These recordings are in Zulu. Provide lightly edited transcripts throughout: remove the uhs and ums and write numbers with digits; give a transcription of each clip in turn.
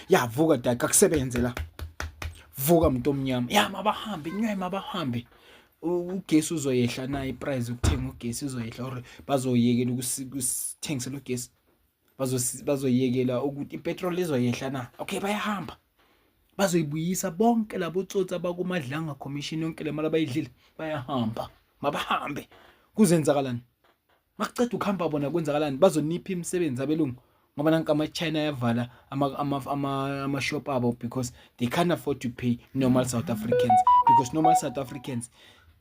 ya vuka dad akusebenze la, vuka muntu omnyama, ya mabahambe nywe mabahambe, ugesi uzoyehla na, iprice ukuthenga ugesi uzoyehla, or bazoyekela ukusithengisela ugesi, bazoyekela ukuthi ipetrol izoyehla na. Okay, bayahamba bazoyibuyisa bonke labo tsotsi abakumadlanga commission yonke le mali abayidlile, bayahamba mabahambe. Kuzenzakalani makuceda ukuhamba bona, kwenzakalani? Bazonipha imisebenzi abelungu, ngoba nanka ama-China yavala ama-shop abo because they can't afford to pay normal South Africans, because normal South Africans,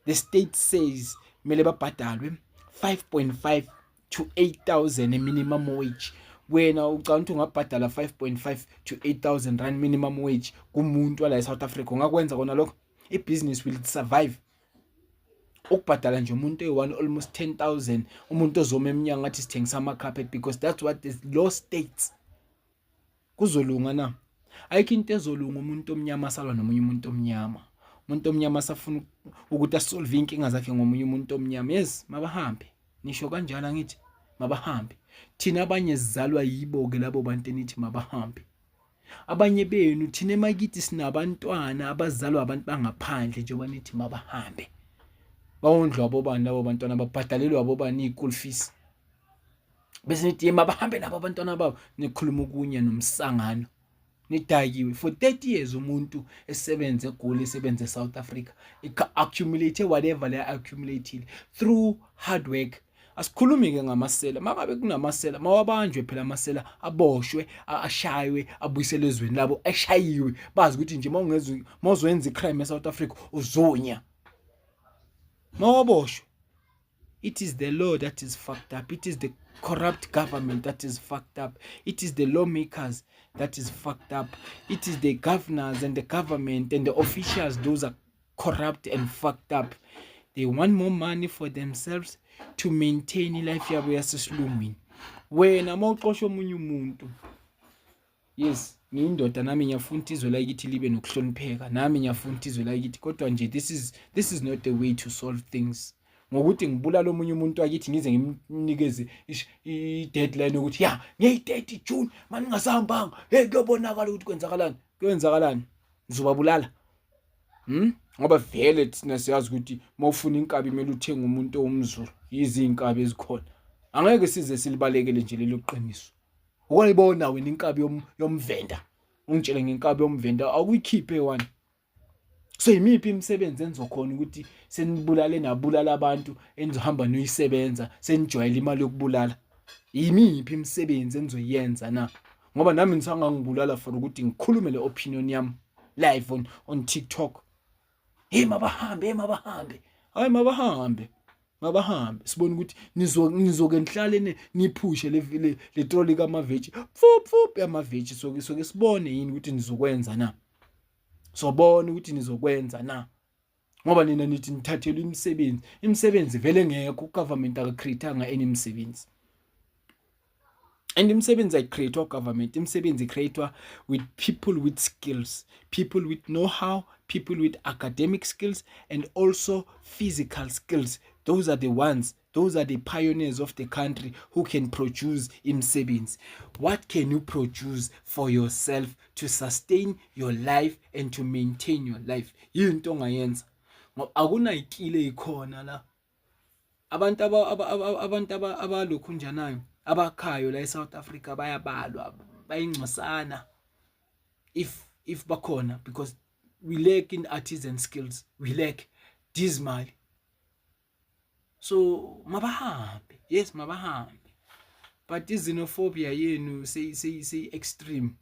the state says mele babhadalwe 5.5 to 8,000 minimum wage. Wena ucabanga ukuthi ungabhadala 5.5 to 8,000 rand minimum wage kumuntu wala eSouth Africa, ungakwenza kona lokho? I-business will survive? Ukubhadala nje umuntu oyi-1 almost 10,000, umuntu ozoma eminyanga athi sithengisa ama-carpet, because that's what the law states. Kuzolunga na? Ayikho into ezolunga umuntu omnyama asalwa nomunye umuntu omnyama. Umuntu omnyama asafuna ukuthi asolve inkinga zakhe ngomunye umuntu omnyama. Yes, mabahambe. Nisho kanjalo ngithi mabahambe. Thina abanye sizalwa yibo-ke labo bantu enithi mabahambe. Abanye benu thina emakithi sinabantwana abazalwa abantu bangaphandle njengoba nithi mabahambe. Bawondlwa abobani labo bantwana, babhadalelwa abobani i-school fees. Bese nithi mabahambe nabo abantwana babo, nikhuluma ukunye nomsangano. Nidayiwe for 30 years umuntu esebenze eGoli, esebenze eSouth Africa, accumulate whatever they accumulated through hard work. Asikhulumi ke ngamasela, mangabe kunamasela mawabanjwe phela amasela, aboshwe, ashaywe, abuyiselwe ezweni labo, eshayiwe, bazi ukuthi nje mawuzoyenza icrime eSouth Africa uzonya. Mawaboshwe. It is the law that is fucked up. It is the corrupt government that is fucked up. It is the lawmakers that is fucked up. It is the governors and the government and the officials, those are corrupt and fucked up. They want more money for themselves to maintain life yabo yasesilungwini. Wena mawuxosha omunye umuntu, yes, ngiyindoda nami ngiyafuna izwe la kithi libe nokuhlonipheka, nami ngiyafuna izwe la kithi, kodwa nje this is not the way to solve things. Ngokuthi ngibulala omunye umuntu wakithi ngize ngimnikeze i-deadline ukuthi ya ngeyi-30 June manje ngasahambanga, kuyobonakala ukuthi kwenzakalani, ngizobabulala. Ngoba vele thina siyazi ukuthi mawufuna inkabi kumele uthenge umuntu owumZulu, yizi inkabi ezikhona. Angeke size silibalekele nje lelo qiniso. Ukwayibona wena inkabi yomvenda, ungitshele ngenkabi yomvenda akuyikhiphe one. So imiphi imisebenzi enzokhona ukuthi senibulale nabulala abantu enizohamba noyisebenza, senijwayele imali yokubulala? Imiphi imisebenzi enizoyenza na? Ngoba nami nisanga ngibulala for ukuthi ngikhulume le opinion yami live on TikTok. Mabahambe. Hayi mabahambe. Sibona ukuthi nizoke nihlale niphushe le trolley kamaveji. Fup yamaveji soke sibone yini ukuthi nizokwenza na. Sobona ukuthi nizokwenza na. Ngoba nina nithi nithathele imisebenzi vele ngeke ugovernment akacreatanga imisebenzi. And imisebenzi ayicreate government, imisebenzi created with people with skills, people with know-how, people with academic skills and also physical skills. Those are the pioneers of the country who can produce imisebenzi. What can you produce for yourself to sustain your life and to maintain your life? Yinto ongayenza. Ngoba akunayikile ikhona la. Abantu abalokhu njanayo abakhayo la eSouth Africa bayabalwa, bayingcosana if bakhona, because we lack in artisan skills, we lack dismally. So mabahambe, yes mabahambe, but xenophobia yenu say extreme.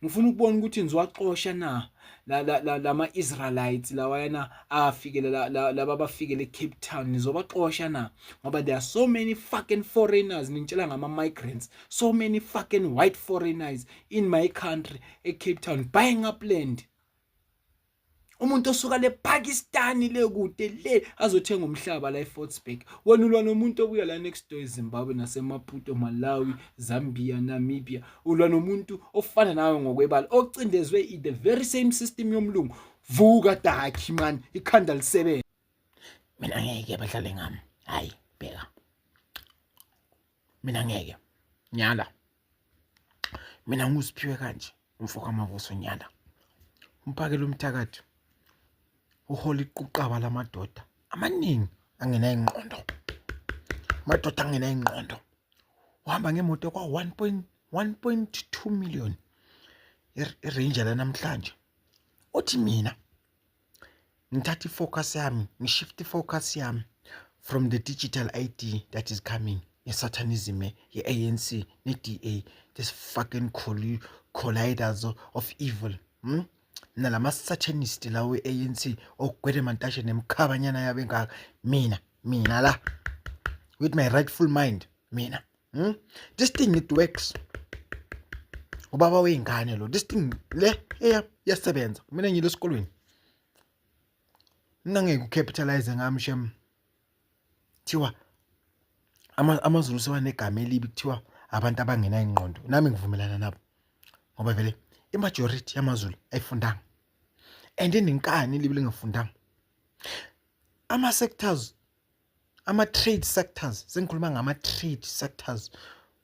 Ngifuna ukubona ukuthi nizowaxosha na lama Israelites lawayana afikele laba bafikele eCape Town, nizobaxosha na, ngoba there are so many fucking foreigners, ngitshela ngama migrants, so many fucking white foreigners in my country eCape Town buying up land. Umuntu osuka le Pakistan le kude le azothenga umhlaba la eFortsburg. Wena ulwa nomuntu obuya la next door eZimbabwe naseMaputo, Malawi, Zambia, Namibia. Ulwa nomuntu ofana nawe ngokwebala ocindezwe the very same system yomlungu. Vuka dakhi man, ikhanda lisebenza. Mina ngeke bahlale ngami. Hayi, bheka. Mina ngeke. Nyala. Mina ngusiphiwe kanje. umfoka Mavusonyana umphakela umthakathi uhola iquqaba lamadoda amaningi angena ingqondo, amadoda angena ingqondo. Uhamba ngemoto kwa 1.2 million iRanger lanamhlanje. Uthi mina ngithatha ifocus yami, ngishift ifocus yami from the digital ID that is coming, ye-satanism, ye-ANC, ne-DA, this fucking colliders of evil. Nalama satanist lawe ANC ogwede mantashe nemkhabanyana yabe ngaka. Mina la with my rightful mind, mina. This thing it works. Ubaba weingane lo, this thing le yasebenza. Mina ngile esikolweni. Mina ngeke ucapitalize ngamshem. Thiwa amaZulu sebanegama elibi kuthiwa abantu abangena ingqondo. Nami ngivumelana nabo. Ngoba vele imajority yamaZulu ayifundanga. And inenkani libile ngifundanga. Ama-sectors, ama-trade sectors, sengikhuluma ngama-trade sectors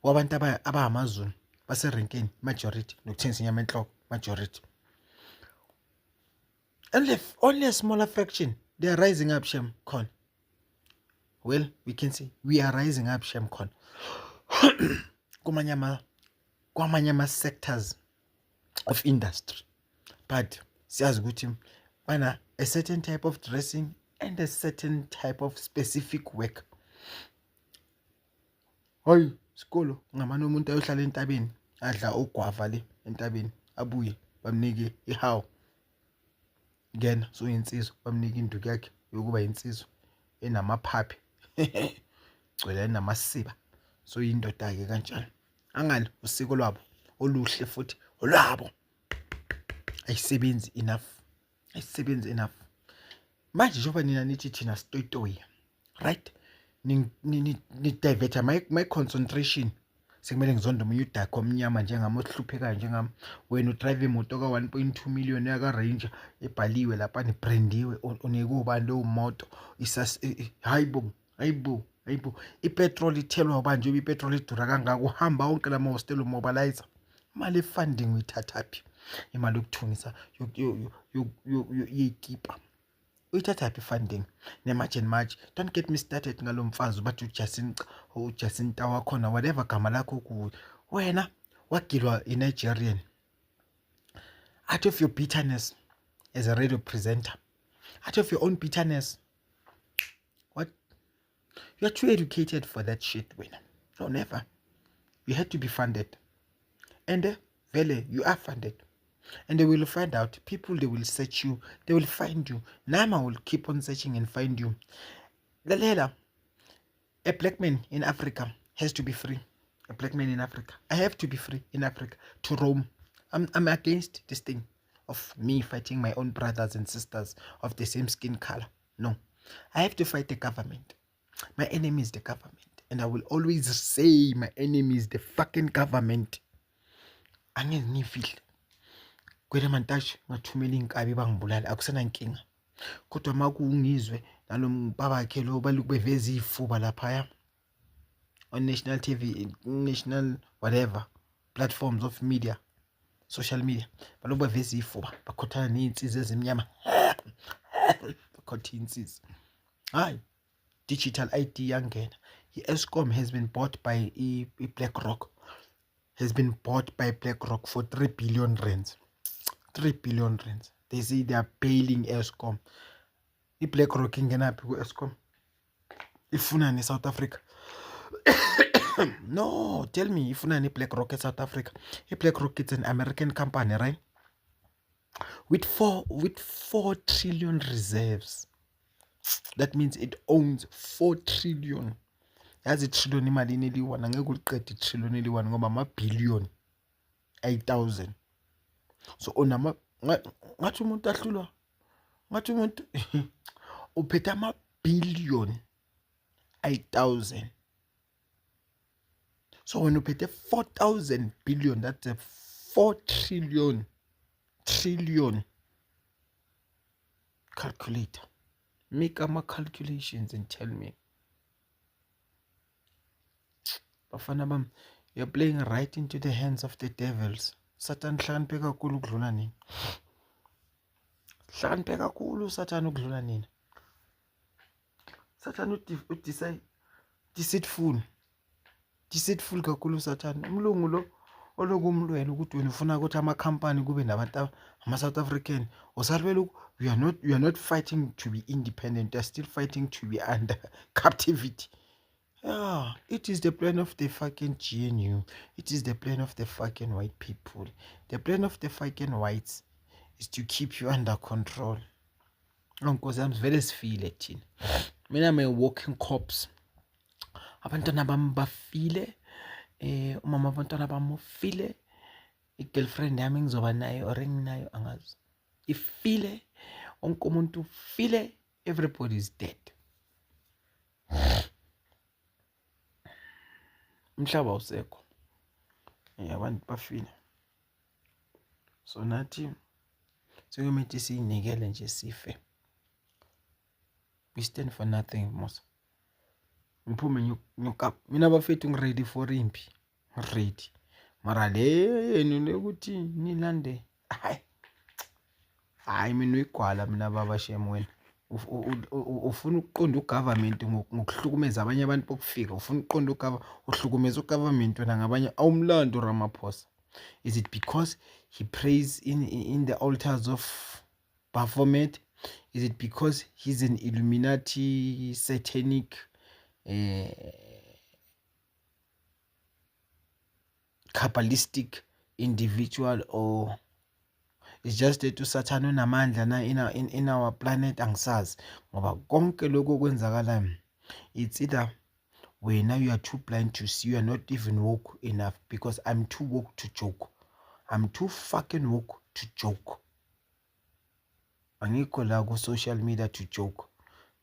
wabantu abamaZulu baserenkeni, majority, nokuthengisa inyama enhloko, majority. Only a smaller fraction, they are rising up, Shem Khona. Well, we can say we are rising up, Shem Khona. Kwamanye sectors of industry. But siyazi ukuthi bana a certain type of dressing and a certain type of specific work. Hayi, sikolo ngamanye umuntu ayohlala entabeni, adla ogwava le entabeni, abuye bamnike ihawu. Ngena so insizwa bamnika induku yakhe yokuba insizwa enamaphaphi. Gcwele namasiba. So indoda ke kanjalo. Angani usiko lwabo oluhle futhi olwabo. Ayisebenzi enough. Manje njengoba nina nithi thina stoyitoy, right? Ni divert my concentration. Sekumele ngizonda umunye udakho omnyama njengami ohluphekayo njengami. Wena udrive imoto ka 1.2 million yaka Ranger ebhaliwe lapha nebrandiwe onekubani lo moto hayibo. Ipetrol ithelwa ubanje ipetrol idura kangaka uhamba wonke lama hostel mobilizer. Imali funding uyithathaphi? Imali yokuthungisa yekipa uyithatha phi funding nematch and match. Don't get me started ngalo mfazi bathi uJacinta wakhona whatever gama lakho kuwe. Wena wagilwa iNigerian out of your bitterness as a radio presenter, out of your own bitterness. What? You are too educated for that shit, wena. No, never. You had to be funded, and vele you are funded. And they will find out. People, they will search you. They will find you. Nama will keep on searching and find you. Lalela, a black man in Africa has to be free. A black man in Africa. I have to be free in Africa to roam. I'm against this thing of me fighting my own brothers and sisters of the same skin color. No. I have to fight the government. My enemy is the government. And I will always say my enemy is the fucking government. Angeke ngifile. Kwele mantashe ngathumela inkabi bangibulala akusena inkinga. Kodwa makungizwe nalombabakhe lo baluku beveza ifuba lapha on national TV, national whatever platforms of media, social media, baluku beveza ifuba bakhothana neinsizwe ezimnyama. Bakhotha insizwe. Hayi, digital ID yangena. I-Eskom has been bought by BlackRock. Has been bought by BlackRock for 3 billion rands. 3 billion rands. They say they are bailing Eskom. BlackRock ingenaphi ku-Eskom? Ifunani South Africa? No, tell me, ifunani BlackRock South Africa? BlackRock is an American company, right? With 4 trillion reserves. That means it owns 4 trillion. Yazi trillion imali neliwana ngeke uliqede trillion eliwana ngoba ama-billion 8,000. So onama ngathi umuntu ahlulwa, ngathi umuntu uphethe ama-billion 8,000. So when uphethe 4,000 billion, that's a 4 trillion. Calculator. Make my calculations and tell me. Bafana bam, you're playing right into the hands of the devils. Satan hlakaniphe kakhulu ukudlula nina. Hlakaniphe kakhulu Satan ukudlula nina. Satan deceitful kakhulu Satan. Umlungu lo olokumlwela ukuthi wena ufuna ukuthi amakhampani kube nabantu ama-South African. Usalwela we are not fighting to be independent. We are still fighting to be under captivity. Yeah, it is the plan of the fucking GNU. It is the plan of the fucking white people. The plan of the fucking whites is to keep you under control. Because I'm very sifile thina. Mina I'm a walking corpse. Abantwana bami bafile. Umama abantwana bami ufile. I-girlfriend yami ngizoba nayo or enginayo angazi. Ifile. Wonke umuntu ufile. Everybody is dead. Umhlaba usekho. Abantu bafile. So nathi sekumele siyinikele nje sife. We stand for nothing mos. Ngiphume nyokap. Mina bafethu ngiready for impi. Ready. Mara le yenu nekuthi nilande. Hayi mina uyigwala mina baba shem wena. Ufuna ukuqonda ugovernment ngokuhlukumeza abanye abantu bokufika. Ufuna ukuqonda uhlukumeza ugovernment wena ngabanye awumlando Ramaphosa. Is it because he prays in the altars of Baphomet? Is it because he's an Illuminati satanic Kabbalistic individual, or it's just that uSathane unamandla na in our planet angisazi ngoba konke lokho kwenzakala it's either wena you are too blind to see, you are not even woke enough, because I'm too woke to joke. I'm too fucking woke to joke. Angikho la ku social media to joke.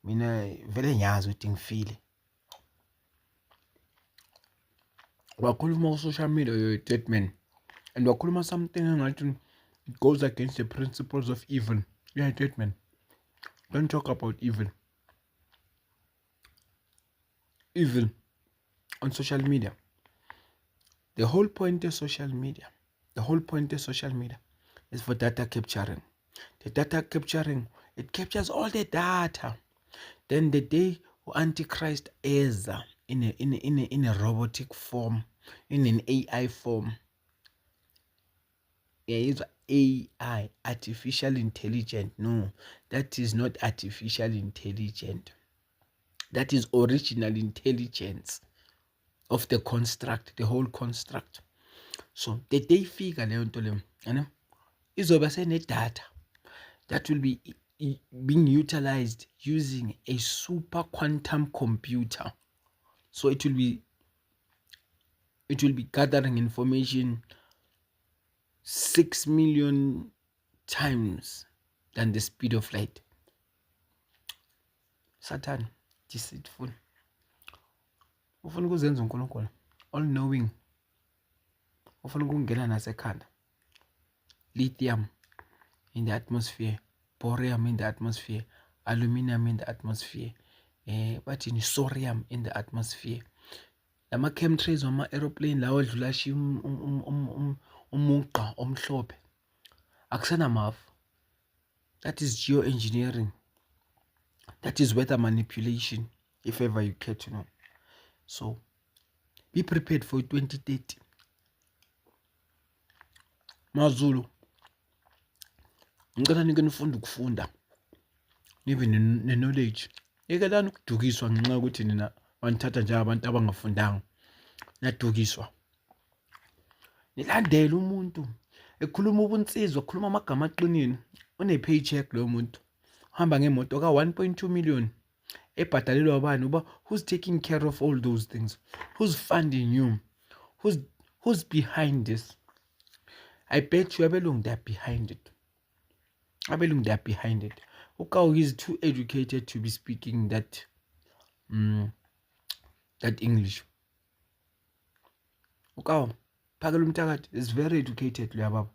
Mina vele ngiyazi ukuthi ngifile. Wakhuluma ku social media you're a dead man. And wakhuluma something engathi it goes against the principles of evil. You're a dead man. Don't talk about evil. Evil on social media. The whole point of social media is for data capturing. The data capturing, it captures all the data. Then the day Antichrist is in a robotic form, in an AI form. There is AI, artificial intelligence. No, that is not artificial intelligence. That is original intelligence of the construct, the whole construct. So the day figure leyo nto leyo, izoba sene data that will be being utilized using a super quantum computer. So it will be gathering information 6 million times than the speed of light. Satan, deceitful. Ufuna ukuzenza uNkulunkulu, all knowing. Ufuna ukungena nasekhanda. Lithium in the atmosphere, borium in the atmosphere, aluminum in the atmosphere, sodium in the atmosphere. Lama chemtrails wama aeroplane lawo adlula shi umuqa omhlophe. Akusana mafu. That is geoengineering. That is weather manipulation, if ever you care to know. So be prepared for 2030. Mazulu, ngicela nike nifunde ukufunda, nibe ne-knowledge. Yekelani ukudukiswa ngenxa yokuthi nina banithatha njengabantu abangafundanga. Niyadukiswa. Nilandele umuntu ekhuluma ubunsizwa, ekhuluma amagama aqinile, une-paycheck lo muntu. Hamba ngemoto ka 1.2 million. Ebhadalelwa abani? Uba who's taking care of all those things? Who's funding you? Who's behind this? I bet you abelungu they are behind it. Abelungu they are behind it. Ukau is too educated to be speaking that English. Ukau Phakela Umthakathi is very educated lo yababa.